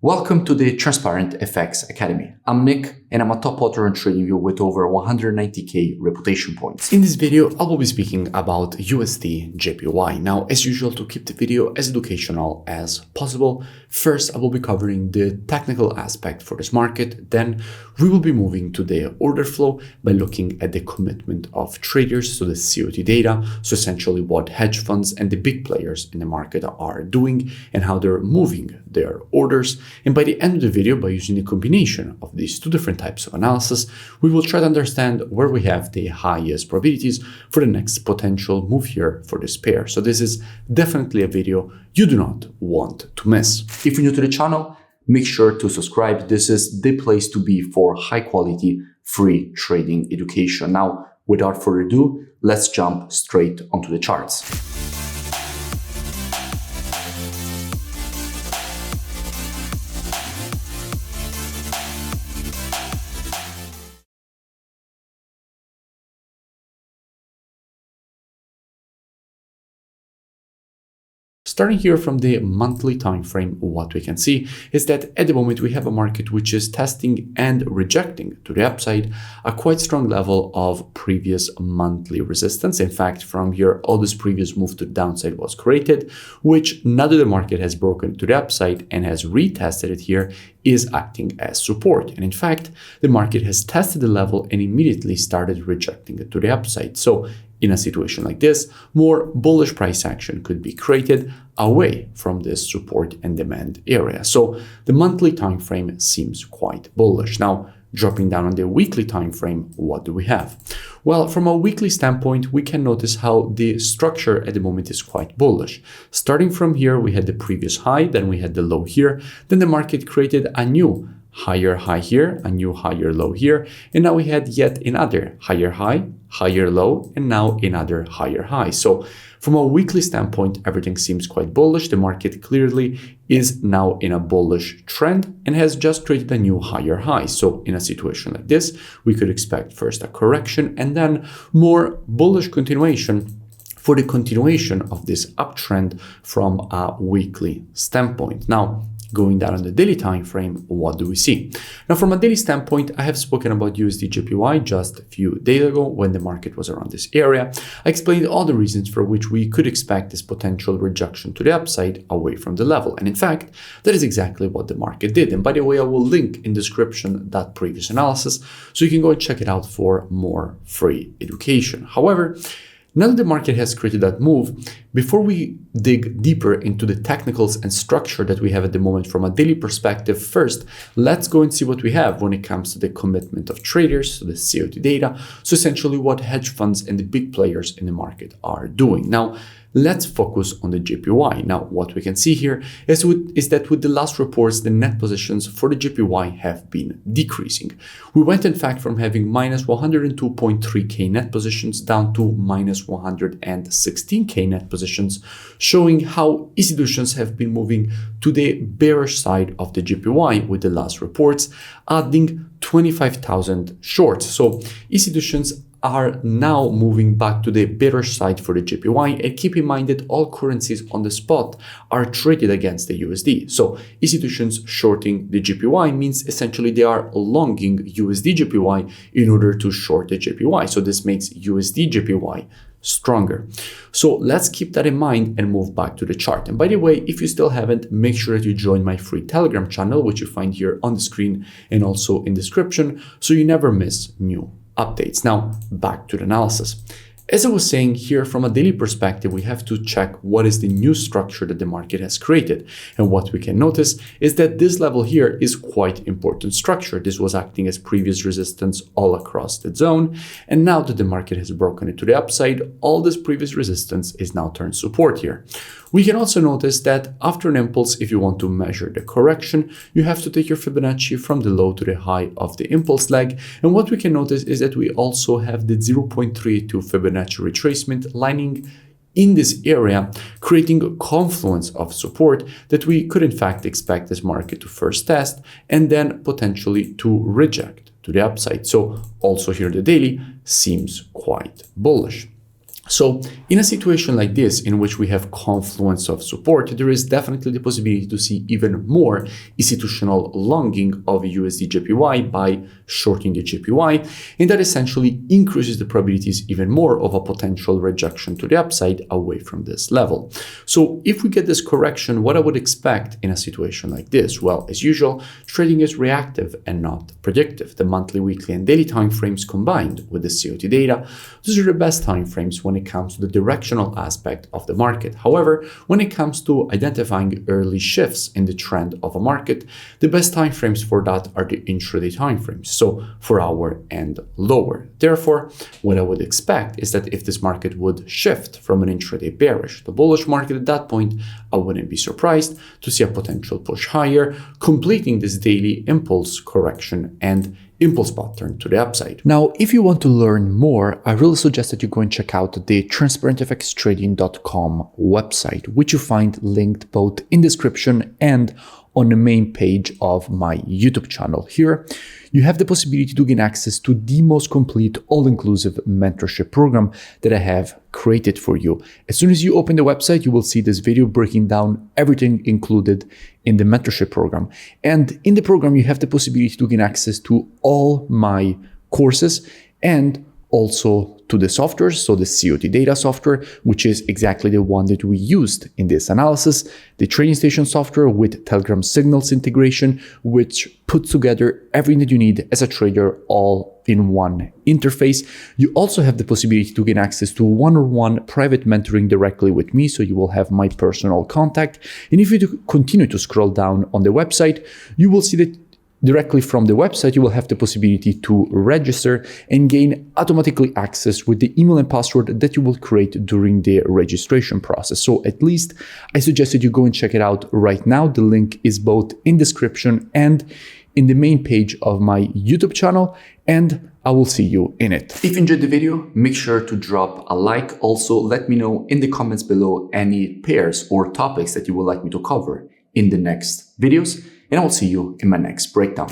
Welcome to the Transparent FX Academy. I'm Nick, and I'm a top author on TradingView with over 190k reputation points. In this video, I will be speaking about USDJPY. Now, as usual, to keep the video as educational as possible, first I will be covering the technical aspect for this market. Then we will be moving to the order flow by looking at the commitment of traders to the COT data, so essentially what hedge funds and the big players in the market are doing and how they're moving their orders. And by the end of the video, by using a combination of these two different types of analysis, we will try to understand where we have the highest probabilities for the next potential move here for this pair. So this is definitely a video you do not want to miss. If you're new to the channel, make sure to subscribe. This is the place to be for high quality, free trading education. Now, without further ado, let's jump straight onto the charts. Starting here from the monthly time frame, what we can see is that at the moment we have a market which is testing and rejecting to the upside a quite strong level of previous monthly resistance. In fact, from here, all this previous move to the downside was created, which now that the market has broken to the upside and has retested it here, is acting as support. And in fact, the market has tested the level and immediately started rejecting it to the upside. So in a situation like this, more bullish price action could be created away from this support and demand area. So the monthly time frame seems quite bullish. Now, dropping down on the weekly time frame, what do we have? Well, from a weekly standpoint, we can notice how the structure at the moment is quite bullish. Starting from here, we had the previous high, then we had the low here, then the market created a new higher high here, a new higher low here, and now we had yet another higher high, higher low, and now another higher high. So from a weekly standpoint, everything seems quite bullish. The market clearly is now in a bullish trend and has just created a new higher high. So in a situation like this, we could expect first a correction and then more bullish continuation for the continuation of this uptrend from a weekly standpoint. Now, going down on the daily time frame, what do we see? Now, from a daily standpoint, I have spoken about USDJPY just a few days ago when the market was around this area. I explained all the reasons for which we could expect this potential rejection to the upside away from the level. And in fact, that is exactly what the market did. And by the way, I will link in description that previous analysis so you can go and check it out for more free education. However, now that the market has created that move, before we dig deeper into the technicals and structure that we have at the moment from a daily perspective, first, let's go and see what we have when it comes to the commitment of traders, so the COT data, so essentially what hedge funds and the big players in the market are doing. Now, let's focus on the JPY. Now, what we can see here is that with the last reports, the net positions for the JPY have been decreasing. We went, in fact, from having minus 102.3k net positions down to minus 116k net positions, showing how institutions have been moving to the bearish side of the JPY with the last reports, adding 25,000 shorts. So institutions are now moving back to the bearish side for the JPY, and keep in mind that all currencies on the spot are traded against the USD. So institutions shorting the JPY means essentially they are longing USDJPY in order to short the JPY. So this makes USDJPY stronger. So let's keep that in mind and move back to the chart. And by the way, if you still haven't, make sure that you join my free Telegram channel, which you find here on the screen and also in description, so you never miss new updates. Now, back to the analysis. As I was saying here, from a daily perspective, we have to check what is the new structure that the market has created. And what we can notice is that this level here is quite important structure. This was acting as previous resistance all across the zone. And now that the market has broken it to the upside, all this previous resistance is now turned support here. We can also notice that after an impulse, if you want to measure the correction, you have to take your Fibonacci from the low to the high of the impulse leg. And what we can notice is that we also have the 0.32 Fibonacci retracement lining in this area, creating a confluence of support that we could in fact expect this market to first test and then potentially to reject to the upside. So also here the daily seems quite bullish. So in a situation like this, in which we have confluence of support, there is definitely the possibility to see even more institutional longing of USDJPY by shorting the JPY, and that essentially increases the probabilities even more of a potential rejection to the upside away from this level. So if we get this correction, what I would expect in a situation like this? Well, as usual, trading is reactive and not predictive. The monthly, weekly, and daily timeframes combined with the COT data, those are the best timeframes when it comes to the directional aspect of the market. However, when it comes to identifying early shifts in the trend of a market, the best timeframes for that are the intraday timeframes, so 4 hour and lower. Therefore, what I would expect is that if this market would shift from an intraday bearish to bullish market at that point, I wouldn't be surprised to see a potential push higher, completing this daily impulse correction and impulse pattern to the upside. Now, if you want to learn more, I really suggest that you go and check out the transparentfxtrading.com website, which you find linked both in description and on the main page of my YouTube channel. Here, you have the possibility to gain access to the most complete, all-inclusive mentorship program that I have created for you. As soon as you open the website, you will see this video breaking down everything included in the mentorship program. And in the program, you have the possibility to gain access to all my courses and also to the software, so the COT data software, which is exactly the one that we used in this analysis, the trading station software with Telegram signals integration, which puts together everything that you need as a trader all in one interface. You also have the possibility to gain access to one-on-one private mentoring directly with me, so you will have my personal contact. And if you continue to scroll down on the website, you will see that directly from the website, you will have the possibility to register and gain automatically access with the email and password that you will create during the registration process. So at least I suggest that you go and check it out right now. The link is both in description and in the main page of my YouTube channel, and I will see you in it. If you enjoyed the video, make sure to drop a like. Also, let me know in the comments below any pairs or topics that you would like me to cover in the next videos, and I will see you in my next breakdown.